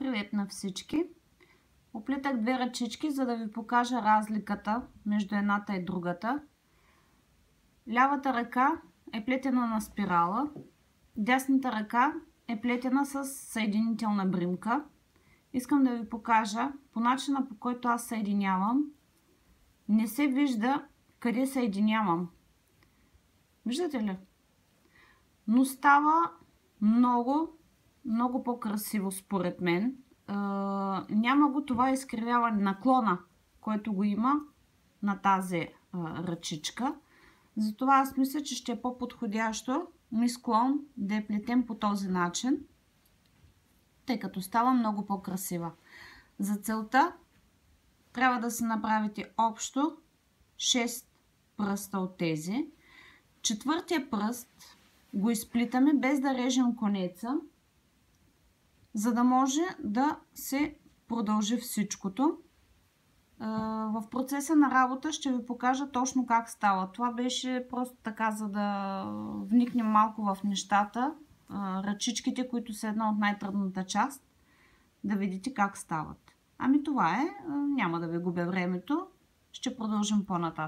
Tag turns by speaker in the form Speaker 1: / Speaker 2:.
Speaker 1: Привет на всички! Оплетах две ръчички, за да ви покажа разликата между едната и другата. Лявата ръка е плетена на спирала, дясната ръка е плетена с съединителна бримка. Искам да ви покажа по начина, по който аз съединявам. Не се вижда къде съединявам. Виждате ли? Но става много по-красиво според мен. Няма го това изкривяване, наклона, който го има на тази ръчичка. Затова аз мисля, че ще е по-подходящо ми склон да я плетем по този начин, тъй като става много по-красива. За целта трябва да се направите общо 6 пръста от тези. Четвъртия пръст го изплитаме без да режем конеца, за да може да се продължи всичкото. В процеса на работа ще ви покажа точно как става. Това беше просто така, за да вникнем малко в нещата. Ръчичките, които са една от най-трудната част, да видите как стават. Ами това е. Няма да ви губя времето. Ще продължим по-нататък.